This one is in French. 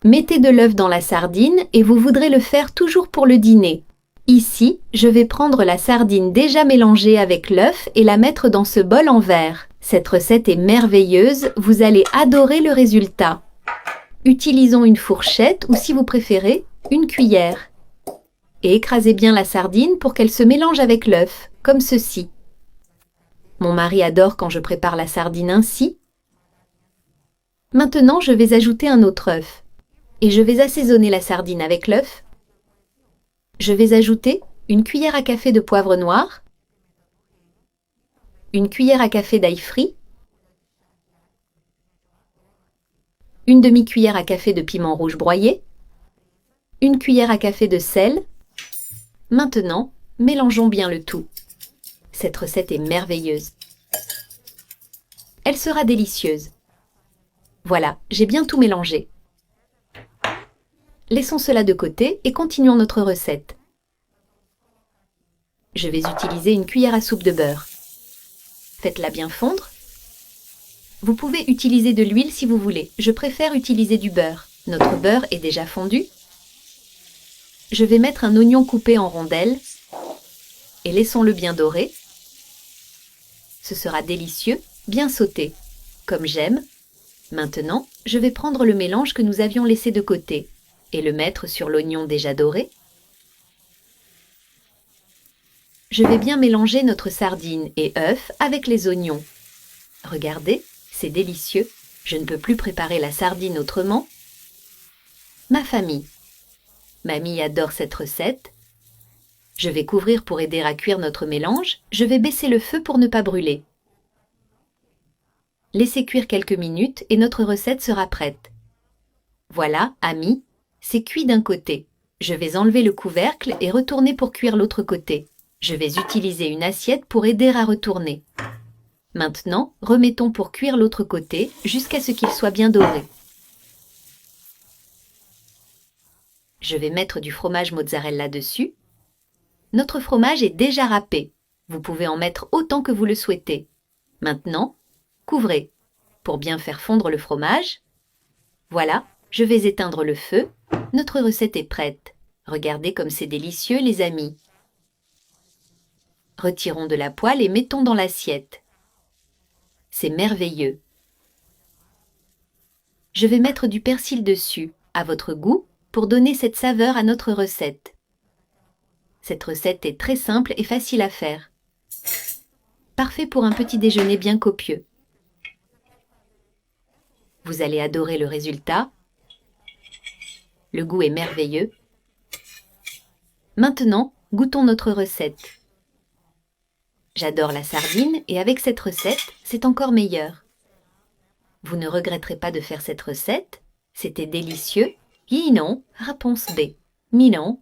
Mettez de l'œuf dans la sardine et vous voudrez le faire toujours pour le dîner. Ici, je vais prendre la sardine déjà mélangée avec l'œuf et la mettre dans ce bol en verre. Cette recette est merveilleuse, vous allez adorer le résultat. Utilisons une fourchette ou si vous préférez, une cuillère. Et écrasez bien la sardine pour qu'elle se mélange avec l'œuf, comme ceci. Mon mari adore quand je prépare la sardine ainsi. Maintenant, je vais ajouter un autre œuf. Et je vais assaisonner la sardine avec l'œuf. Je vais ajouter une cuillère à café de poivre noir, une cuillère à café d'ail frit, une demi-cuillère à café de piment rouge broyé, une cuillère à café de sel. Maintenant, mélangeons bien le tout. Cette recette est merveilleuse. Elle sera délicieuse. Voilà, j'ai bien tout mélangé. Laissons cela de côté et continuons notre recette. Je vais utiliser une cuillère à soupe de beurre. Faites-la bien fondre. Vous pouvez utiliser de l'huile si vous voulez. Je préfère utiliser du beurre. Notre beurre est déjà fondu. Je vais mettre un oignon coupé en rondelles et laissons-le bien dorer. Ce sera délicieux, bien sauté, comme j'aime. Maintenant, je vais prendre le mélange que nous avions laissé de côté et le mettre sur l'oignon déjà doré. Je vais bien mélanger notre sardine et œuf avec les oignons. Regardez, c'est délicieux. Je ne peux plus préparer la sardine autrement. Ma famille. Mamie adore cette recette. Je vais couvrir pour aider à cuire notre mélange. Je vais baisser le feu pour ne pas brûler. Laissez cuire quelques minutes et notre recette sera prête. Voilà, amis, c'est cuit d'un côté. Je vais enlever le couvercle et retourner pour cuire l'autre côté. Je vais utiliser une assiette pour aider à retourner. Maintenant, remettons pour cuire l'autre côté jusqu'à ce qu'il soit bien doré. Je vais mettre du fromage mozzarella dessus. Notre fromage est déjà râpé. Vous pouvez en mettre autant que vous le souhaitez. Maintenant, couvrez pour bien faire fondre le fromage. Voilà, je vais éteindre le feu. Notre recette est prête. Regardez comme c'est délicieux, les amis. Retirons de la poêle et mettons dans l'assiette. C'est merveilleux. Je vais mettre du persil dessus, à votre goût, pour donner cette saveur à notre recette. Cette recette est très simple et facile à faire. Parfait pour un petit déjeuner bien copieux. Vous allez adorer le résultat. Le goût est merveilleux. Maintenant, goûtons notre recette. J'adore la sardine et avec cette recette, c'est encore meilleur. Vous ne regretterez pas de faire cette recette. C'était délicieux. Oui, non, réponse B. Mi non.